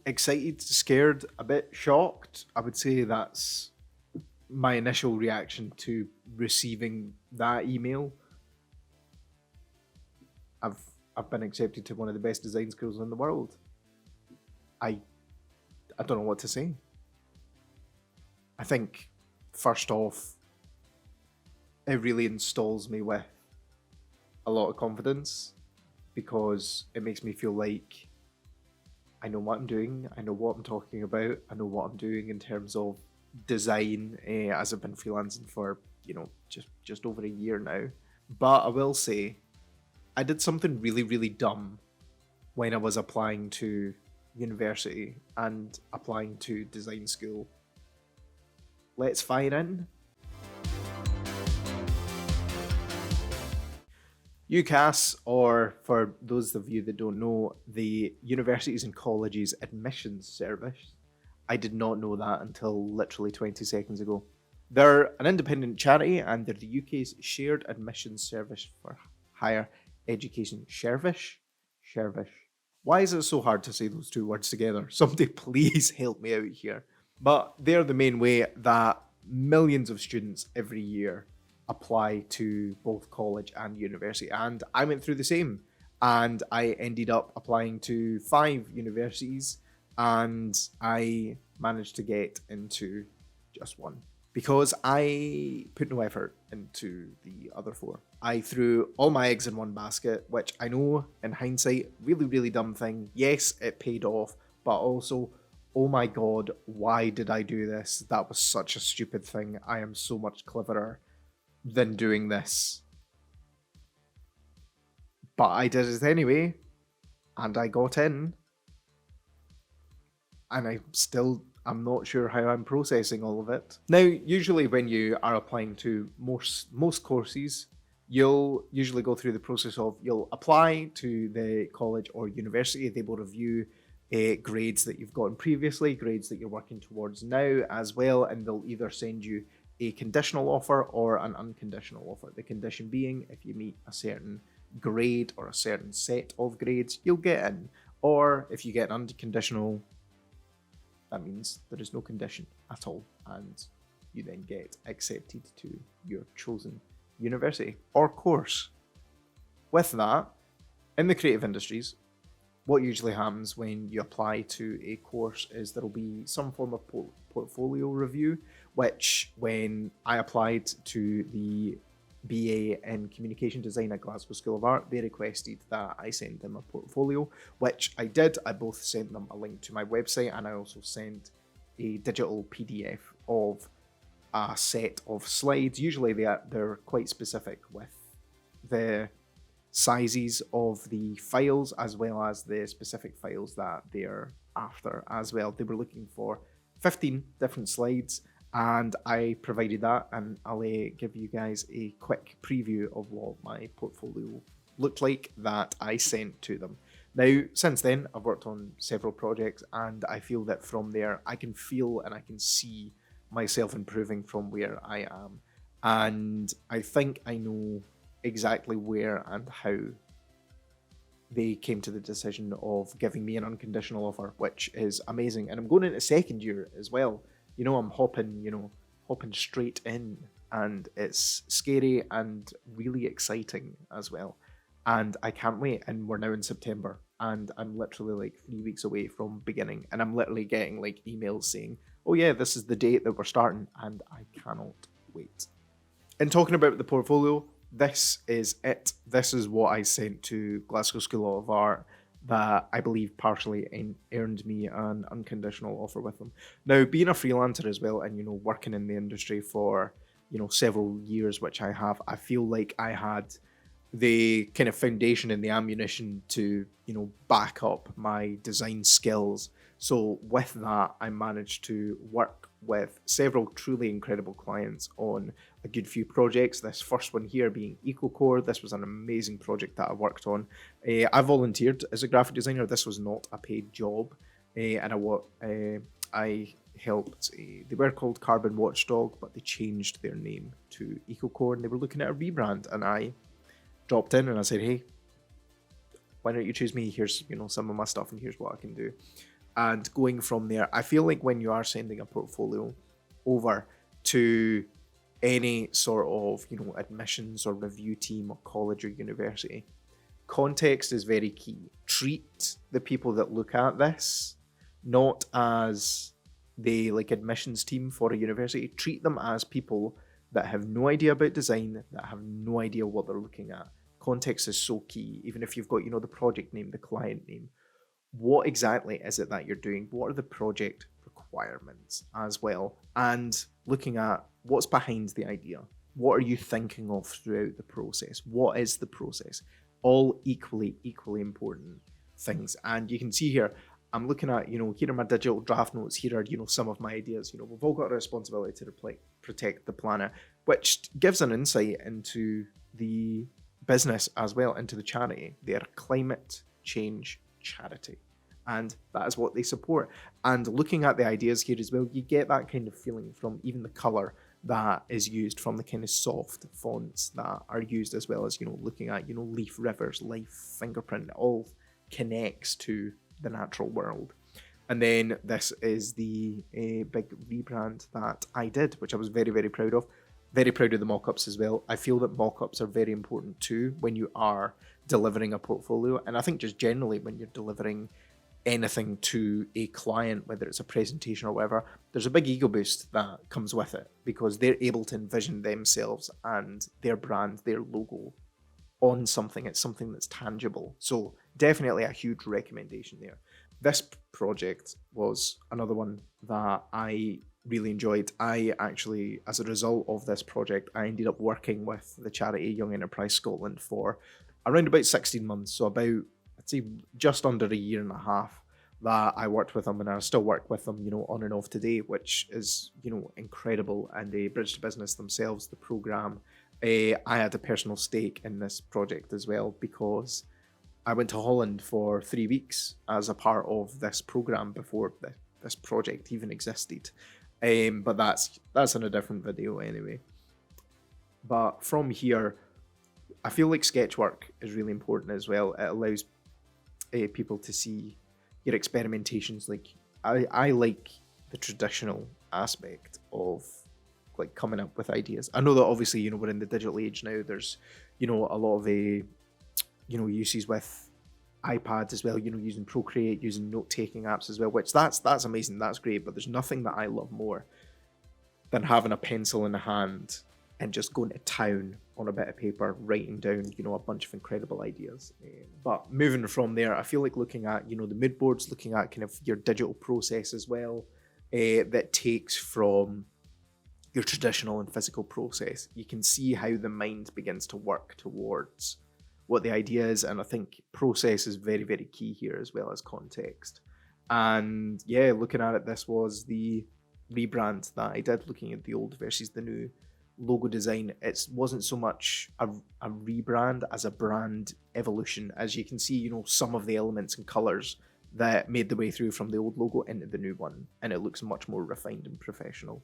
excited, scared, a bit shocked. I would say that's my initial reaction to receiving that email. I've I've been accepted to one of the best design schools in the world. I I don't know what to say. I think first off, it really installs me with a lot of confidence because it makes me feel like I know what I'm doing, I know what I'm talking about, I know what I'm doing in terms of design. As I've been freelancing for just over a year now. But I will say I did something really really dumb when I was applying to university and applying to design school. Let's fire in. UCAS, or for those of you that don't know, the Universities and Colleges Admissions Service. I did not know that until literally 20 seconds ago. They're an independent charity and they're the UK's shared admissions service for higher education. Shervish? Shervish. Why is it so hard to say those two words together? Somebody please help me out here. But they're the main way that millions of students every year apply to both college and university. And I went through the same. And I ended up applying to 5 universities and I managed to get into just one because I put no effort into the other 4. I threw all my eggs in one basket, which I know in hindsight, really, really dumb thing. Yes, it paid off, but also, oh my god, why did I do this? That was such a stupid thing. I am so much cleverer than doing this. But I did it anyway, and I got in. And I'm not sure how I'm processing all of it. Now, usually when you are applying to most courses, you'll usually go through the process of you'll apply to the college or university. They will review grades that you've gotten previously, grades that you're working towards now as well, and they'll either send you a conditional offer or an unconditional offer. The condition being if you meet a certain grade or a certain set of grades, you'll get in. Or if you get an unconditional, that means there is no condition at all, and you then get accepted to your chosen university or course. With that, in the creative industries, what usually happens when you apply to a course is there will be some form of portfolio review, which when I applied to the BA in Communication Design at Glasgow School of Art, they requested that I send them a portfolio, which I did. I both sent them a link to my website and I also sent a digital PDF of a set of slides. Usually they're quite specific with the sizes of the files as well as the specific files that they're after as well. They were looking for 15 different slides and I provided that, and I'll give you guys a quick preview of what my portfolio looked like that I sent to them. Now, since then, I've worked on several projects and I feel that from there I can feel and I can see myself improving from where I am. And I think I know exactly where and how they came to the decision of giving me an unconditional offer, which is amazing. And I'm going into second year as well. I'm hopping straight in, and it's scary and really exciting as well. And I can't wait. And we're now in September, and I'm literally like 3 weeks away from beginning, and I'm literally getting like emails saying, "Oh yeah, this is the date that we're starting," and I cannot wait. And talking about the portfolio, this is it. This is what I sent to Glasgow School of Art that I believe partially earned me an unconditional offer with them. Now, being a freelancer as well and, working in the industry for, several years, which I have, I feel like I had the kind of foundation and the ammunition to, back up my design skills. So with that, I managed to work with several truly incredible clients on a good few projects. This first one here being EcoCore. This was an amazing project that I worked on. I volunteered as a graphic designer. This was not a paid job. And I helped, they were called Carbon Watchdog, but they changed their name to EcoCore and they were looking at a rebrand. And I dropped in and I said, hey, why don't you choose me? Here's, some of my stuff and here's what I can do. And going from there, I feel like when you are sending a portfolio over to any sort of, admissions or review team or college or university, context is very key. Treat the people that look at this not as the admissions team for a university. Treat them as people that have no idea about design, that have no idea what they're looking at. Context is so key. Even if you've got, the project name, the client name, what exactly is it that you're doing? What are the project requirements as well? And looking at what's behind the idea. What are you thinking of throughout the process? What is the process? All equally important things. And you can see here, I'm looking at, here are my digital draft notes. Here are, some of my ideas. We've all got a responsibility to protect the planet, which gives an insight into the business as well, into the charity. They're climate change charity, and that is what they support. And looking at the ideas here as well, you get that kind of feeling from even the color that is used, from the kind of soft fonts that are used, as well as looking at leaf, rivers, life, fingerprint, all connects to the natural world. And then this is the big rebrand that I did, which I was very, very proud of. Very proud of the mock-ups as well. I feel that mock-ups are very important too when you are delivering a portfolio. And I think just generally when you're delivering anything to a client, whether it's a presentation or whatever, there's a big ego boost that comes with it, because they're able to envision themselves and their brand, their logo on something. It's something that's tangible. So definitely a huge recommendation there. This project was another one that I really enjoyed. I actually, as a result of this project, I ended up working with the charity Young Enterprise Scotland for around about 16 months. So about, I'd say just under a year and a half that I worked with them, and I still work with them, on and off today, which is, incredible. And Bridge to Business themselves, the program, I had a personal stake in this project as well, because I went to Holland for 3 weeks as a part of this program before this project even existed. But that's in a different video anyway. But from here, I feel like sketch work is really important as well. It allows people to see your experimentations. Like I like the traditional aspect of coming up with ideas. I know that obviously we're in the digital age now. There's a lot of uses with iPads as well, using Procreate, using note-taking apps as well, which that's amazing, that's great, but there's nothing that I love more than having a pencil in the hand and just going to town on a bit of paper, writing down, a bunch of incredible ideas. But moving from there, I feel like looking at, the mood boards, looking at kind of your digital process as well, that takes from your traditional and physical process. You can see how the mind begins to work towards what the idea is, and I think process is very, very key here, as well as context. And yeah, looking at it, this was the rebrand that I did, looking at the old versus the new logo design. It wasn't so much a rebrand as a brand evolution. As you can see, some of the elements and colors that made the way through from the old logo into the new one, and it looks much more refined and professional.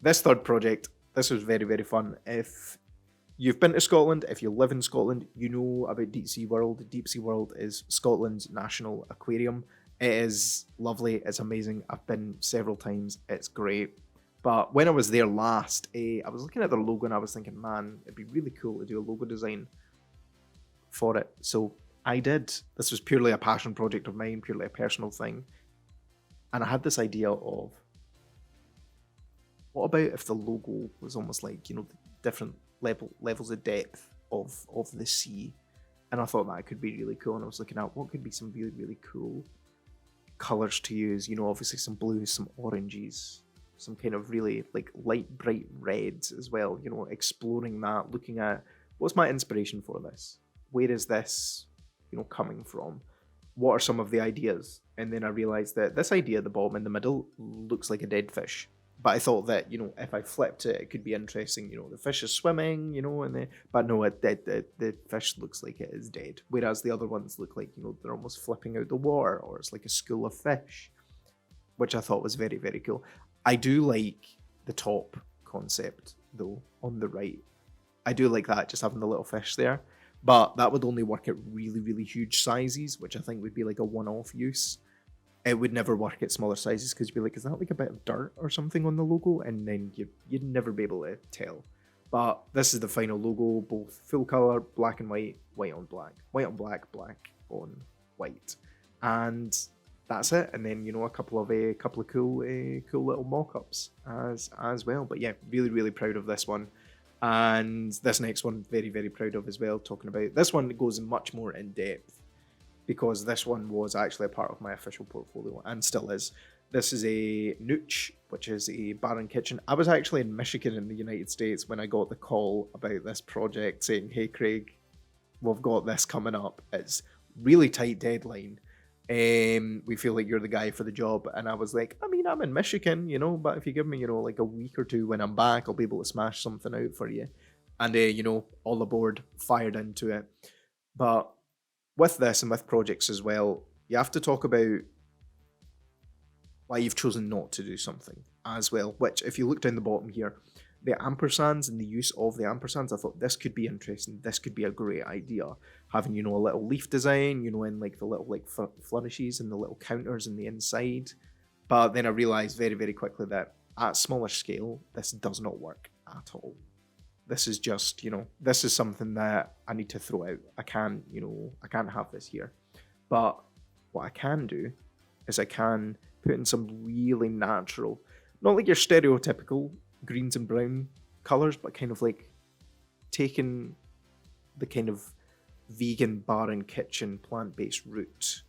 This third project, this was very, very fun. If you've been to Scotland, if you live in Scotland, you know about Deep Sea World. Deep Sea World is Scotland's national aquarium. It is lovely, it's amazing. I've been several times, it's great. But when I was there last, I was looking at their logo and I was thinking, man, it'd be really cool to do a logo design for it. So I did. This was purely a passion project of mine, purely a personal thing. And I had this idea of, what about if the logo was almost like, the different levels of depth of the sea? And I thought that could be really cool. And I was looking at what could be some really, really cool colors to use. Obviously some blues, some oranges, some kind of really light, bright reds as well. Exploring that, looking at what's my inspiration for this? Where is this, coming from? What are some of the ideas? And then I realized that this idea at the bottom in the middle looks like a dead fish. But I thought that, if I flipped it, it could be interesting. The fish is swimming, but no, the fish looks like it is dead. Whereas the other ones look like, they're almost flipping out the water, or it's like a school of fish, which I thought was very, very cool. I do like the top concept, though, on the right. I do like that, just having the little fish there. But that would only work at really, really huge sizes, which I think would be like a one-off use. it would never work at smaller sizes because you'd be like, is that like a bit of dirt or something on the logo? And then you'd never be able to tell. But this is the final logo, both full color, black and white, white on black, white on black, black on white, and that's it. And then a couple of cool little mock-ups as well. But yeah, really proud of this one. And this next one, very proud of as well. Talking about this one goes much more in depth because this one was actually a part of my official portfolio and still is. This is a Nooch, which is a bar and kitchen. I was actually in Michigan in the United States when I got the call about this project saying, hey Craig, we've got this coming up. It's really tight deadline. We feel like you're the guy for the job. And I was like, I mean, I'm in Michigan, but if you give me, like a week or two when I'm back, I'll be able to smash something out for you. And, all aboard, fired into it. But with this and with projects as well, you have to talk about why you've chosen not to do something as well, which if you look down the bottom here, the ampersands and the use of the ampersands, I thought this could be interesting. This could be a great idea. Having, a little leaf design, in like the little like flourishes and the little counters in the inside. But then I realized very quickly that at smaller scale, this does not work at all. This is just, this is something that I need to throw out. I can't have this here. But what I can do is I can put in some really natural, not like your stereotypical greens and brown colors, but kind of like taking the kind of vegan bar and kitchen plant-based route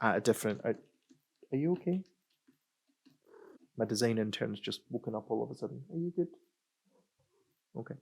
at a different. Are you okay? My design intern's just woken up all of a sudden. Are you good? Okay.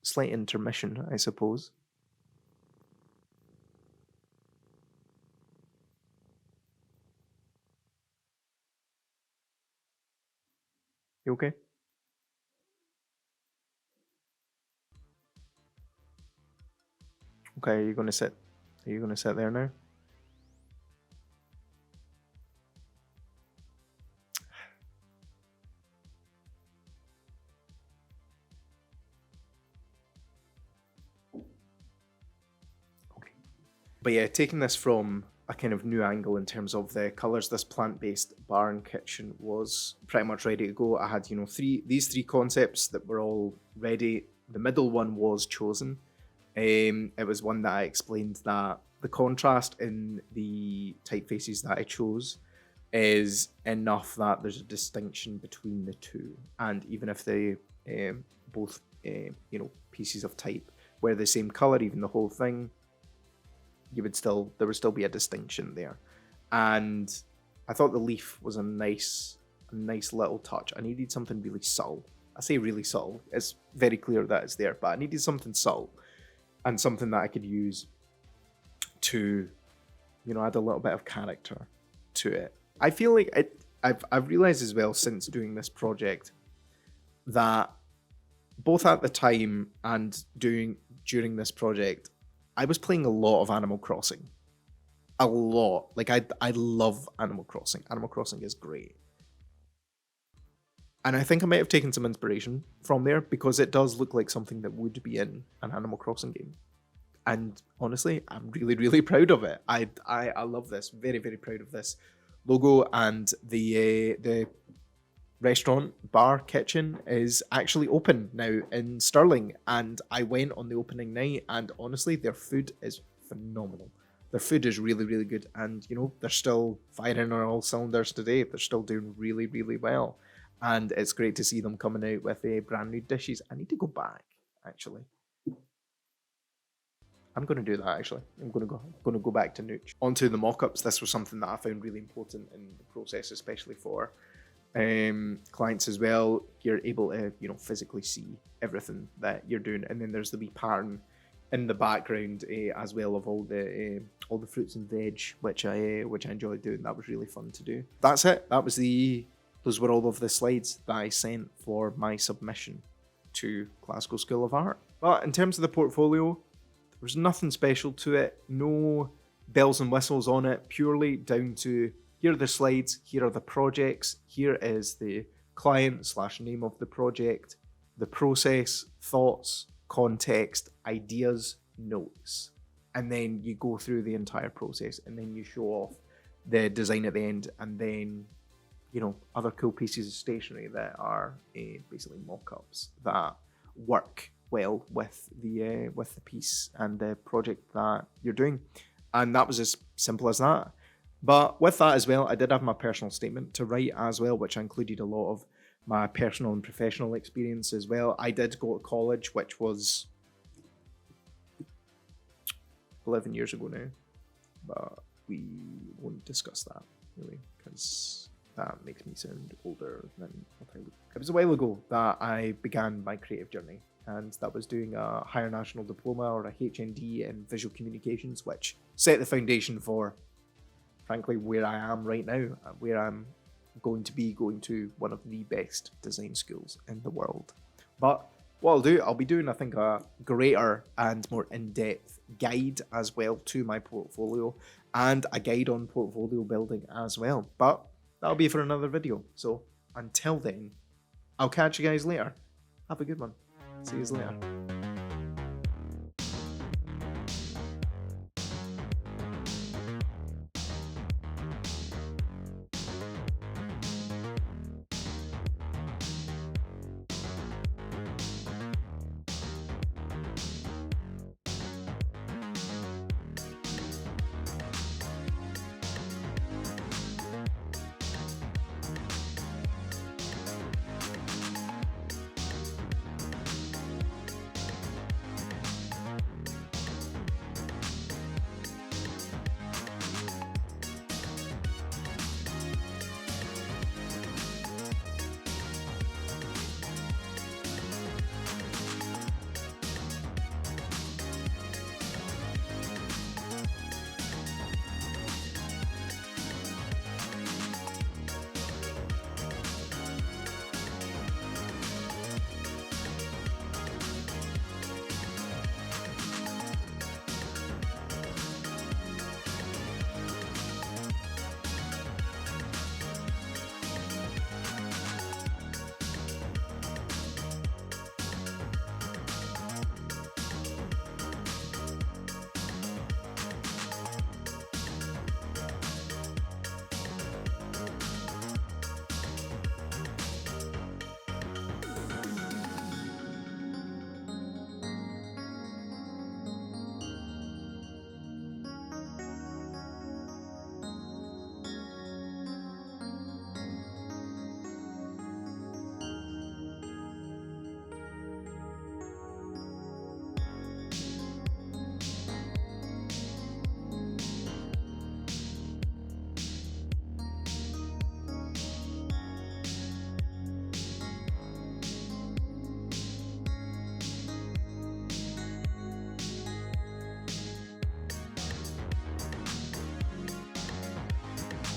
Slight intermission, I suppose. You okay? Okay, are you gonna sit there now? Okay. But yeah, taking this from a kind of new angle in terms of the colours, this plant-based bar and kitchen was pretty much ready to go. I had, these three concepts that were all ready. The middle one was chosen. It was one that I explained that the contrast in the typefaces that I chose is enough that there's a distinction between the two. And even if they both, pieces of type were the same color, even the whole thing, there would still be a distinction there. And I thought the leaf was a nice little touch. I needed something really subtle. I say really subtle. It's very clear that it's there, but I needed something subtle and something that I could use to, add a little bit of character to it. I feel like I've realized as well since doing this project that both at the time and during this project, I was playing a lot of Animal Crossing. A lot. Like I love Animal Crossing. Animal Crossing is great. And I think I might have taken some inspiration from there because it does look like something that would be in an Animal Crossing game. And honestly, I'm really proud of it. I love this. Very proud of this logo. And the restaurant, bar, kitchen is actually open now in Stirling. And I went on the opening night, and honestly, their food is phenomenal. Their food is really good. And, they're still firing on all cylinders today. They're still doing really well. And it's great to see them coming out with brand new dishes. I need to go back, actually. I'm going to do that, actually. I'm going to go back to Nooch. Onto the mock-ups. This was something that I found really important in the process, especially for clients as well. You're able to, physically see everything that you're doing. And then there's the wee pattern in the background as well of all the fruits and veg, which I enjoyed doing. That was really fun to do. That's it. Those were all of the slides that I sent for my submission to Glasgow School of Art. But in terms of the portfolio, there was nothing special to it. No bells and whistles on it. Purely down to, here are the slides, here are the projects, here is the client / name of the project, the process, thoughts, context, ideas, notes. And then you go through the entire process, and then you show off the design at the end, and then, you know, other cool pieces of stationery that are basically mock-ups that work well with the piece and the project that you're doing. And that was as simple as that. But with that as well, I did have my personal statement to write as well, which included a lot of my personal and professional experience as well. I did go to college, which was 11 years ago now, but we won't discuss that really, because that makes me sound older than what I look. It was a while ago that I began my creative journey, and that was doing a higher national diploma or a HND in visual communications, which set the foundation for, frankly, where I am right now, where I'm going to be going to one of the best design schools in the world. But what I'll be doing, I think, a greater and more in-depth guide as well to my portfolio, and a guide on portfolio building as well. But that'll be for another video. So until then, I'll catch you guys later. Have a good one. See you later.